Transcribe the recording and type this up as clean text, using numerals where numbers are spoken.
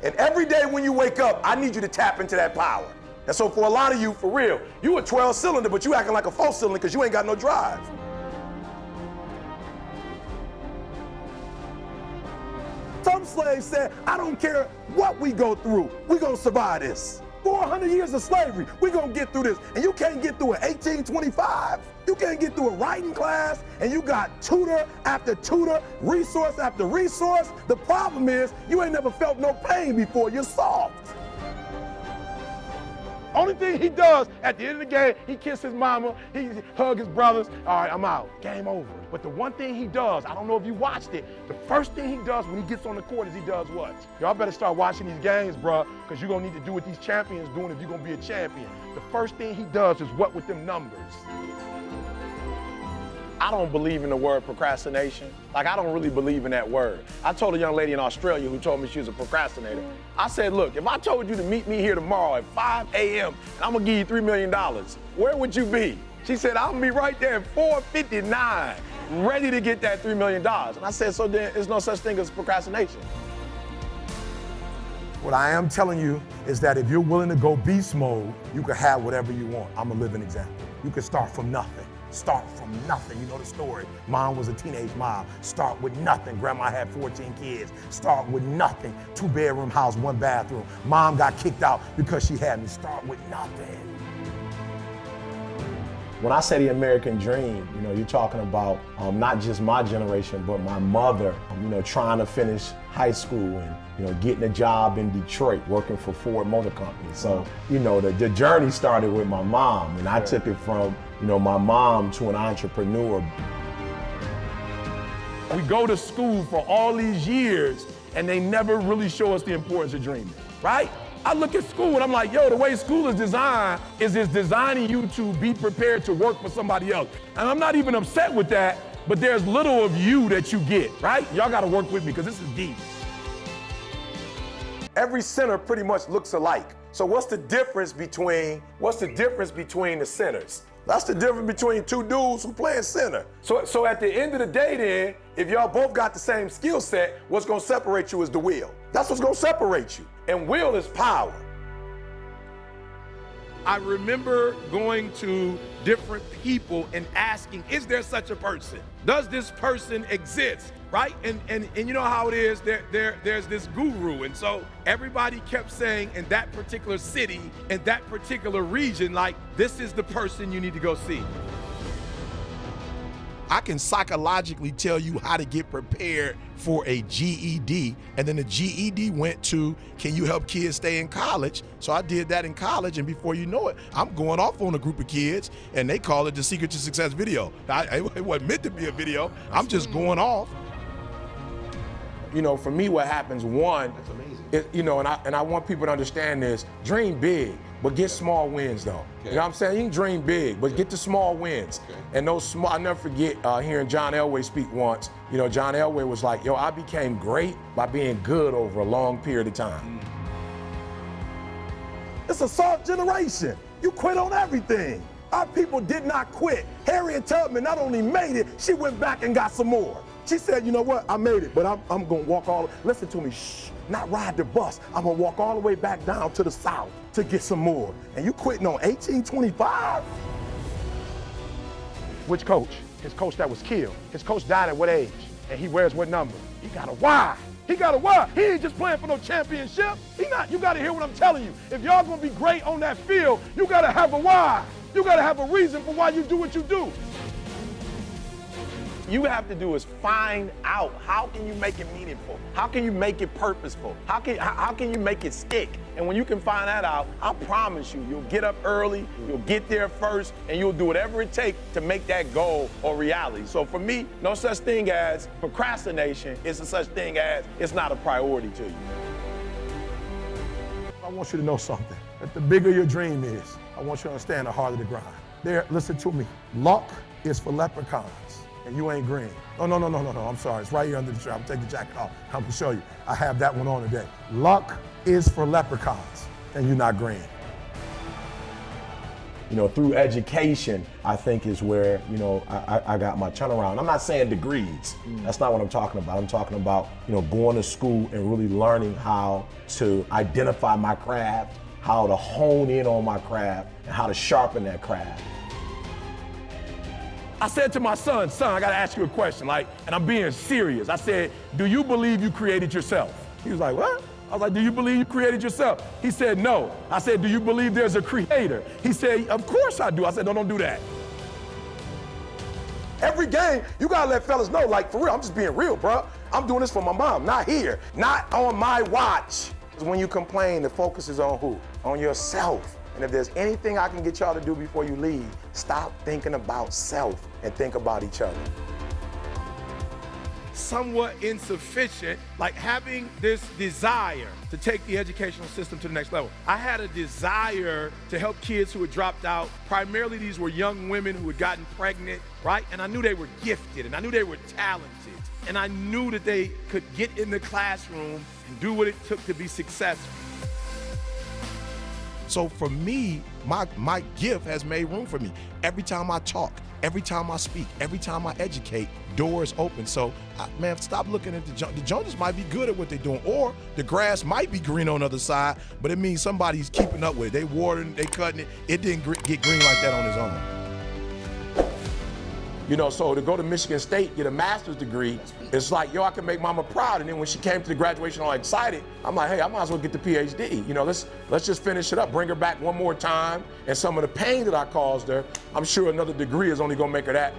And every day when you wake up, I need you to tap into that power. And so for a lot of you, for real, you a 12-cylinder, but you acting like a 4-cylinder because you ain't got no drive. Some slaves said, I don't care what we go through, we gonna survive this. 400 years of slavery, we gonna get through this. And you can't get through it 1825. You can't get through a writing class, and you got tutor after tutor, resource after resource. The problem is, you ain't never felt no pain before, you're soft. Only thing he does at the end of the game, he kisses his mama, he hug his brothers. All right, I'm out. Game over. But the one thing he does, I don't know if you watched it, the first thing he does when he gets on the court is he does what? Y'all better start watching these games, bruh, because you're going to need to do what these champions doing if you're going to be a champion. The first thing he does is what with them numbers? I don't believe in the word procrastination. Like, I don't really believe in that word. I told a young lady in Australia who told me she was a procrastinator. I said, look, if I told you to meet me here tomorrow at 5 a.m. and I'm gonna give you $3 million, where would you be? She said, I'll be right there at 4:59, ready to get that $3 million. And I said, so then there's no such thing as procrastination. What I am telling you is that if you're willing to go beast mode, you can have whatever you want. I'm a living example. You can start from nothing. Start from nothing. You know the story. Mom was a teenage mom. Start with nothing. Grandma had 14 kids. Start with nothing. 2-bedroom house, 1 bathroom. Mom got kicked out because she had me. Start with nothing. When I say the American dream, you know, you're talking about not just my generation, but my mother, you know, trying to finish high school and, you know, getting a job in Detroit, working for Ford Motor Company. So, you know, the journey started with my mom, and I took it from, you know, my mom to an entrepreneur. We go to school for all these years, and they never really show us the importance of dreaming, right? I look at school and I'm like, yo, the way school is designed is it's designing you to be prepared to work for somebody else. And I'm not even upset with that, but there's little of you that you get, right? Y'all gotta work with me because this is deep. Every center pretty much looks alike. So what's the difference between the centers? That's the difference between two dudes who play center. So at the end of the day then, if y'all both got the same skill set, what's gonna separate you is the will. That's what's gonna separate you. And will is power. I remember going to different people and asking, is there such a person? Does this person exist? Right? And you know how it is, there's this guru. And so everybody kept saying in that particular city, in that particular region, like, this is the person you need to go see. I can psychologically tell you how to get prepared for a GED, and then the GED went to, can you help kids stay in college? So I did that in college, and before you know it, I'm going off on a group of kids, and they call it the Secret to Success video. It wasn't meant to be a video, I'm just going off. You know, for me, what happens, one, that's amazing. You know, and I want people to understand this, dream big, but get small wins though. Okay. You know what I'm saying? You can dream big, but get the small wins. Okay. And those small, I'll never forget hearing John Elway speak once. You know, John Elway was like, yo, I became great by being good over a long period of time. It's a soft generation. You quit on everything. Our people did not quit. Harriet Tubman not only made it, she went back and got some more. She said, you know what, I made it, but I'm gonna walk listen to me, shh, not ride the bus. I'm gonna walk all the way back down to the South to get some more. And you quitting on 1825? Which coach? His coach that was killed. His coach died at what age? And he wears what number? He got a Y. He got a Y. He ain't just playing for no championship. You gotta hear what I'm telling you. If y'all gonna be great on that field, you gotta have a why. You gotta have a reason for why you do what you do. You have to do is find out, how can you make it meaningful? How can you make it purposeful? How can you make it stick? And when you can find that out, I promise you, you'll get up early, you'll get there first, and you'll do whatever it takes to make that goal a reality. So for me, no such thing as procrastination. It's a such thing as it's not a priority to you. I want you to know something, that the bigger your dream is, I want you to understand the harder the grind. Listen to me, luck is for leprechauns. And you ain't green. No, I'm sorry. It's right here under the tree. I'm gonna take the jacket off. I'm gonna show you. I have that one on today. Luck is for leprechauns, and you're not green. through education, I think is where, I got my turnaround. I'm not saying degrees. That's not what I'm talking about. I'm talking about, going to school and really learning how to identify my craft, how to hone in on my craft, and how to sharpen that craft. I said to my son, I gotta ask you a question, and I'm being serious. I said, do you believe you created yourself? He was like, what? I was like, do you believe you created yourself? He said, no. I said, do you believe there's a creator? He said, of course I do. I said, no, don't do that. Every game, you gotta let fellas know, for real, I'm just being real, bro. I'm doing this for my mom, not here, not on my watch. When you complain, the focus is on who? On yourself. And if there's anything I can get y'all to do before you leave, stop thinking about self and think about each other. Somewhat insufficient, having this desire to take the educational system to the next level. I had a desire to help kids who had dropped out. Primarily, these were young women who had gotten pregnant, right? And I knew they were gifted, and I knew they were talented. And I knew that they could get in the classroom and do what it took to be successful. So for me, my gift has made room for me. Every time I talk, every time I speak, every time I educate, doors open. So, man, stop looking at the Joneses might be good at what they're doing, or the grass might be green on the other side, but it means somebody's keeping up with it. They watering, they cutting it. It didn't get green like that on its own. So to go to Michigan State, get a master's degree, it's like, I can make mama proud. And then when she came to the graduation all excited, I'm like, hey, I might as well get the PhD. Let's just finish it up, bring her back one more time. And some of the pain that I caused her, I'm sure another degree is only gonna make her that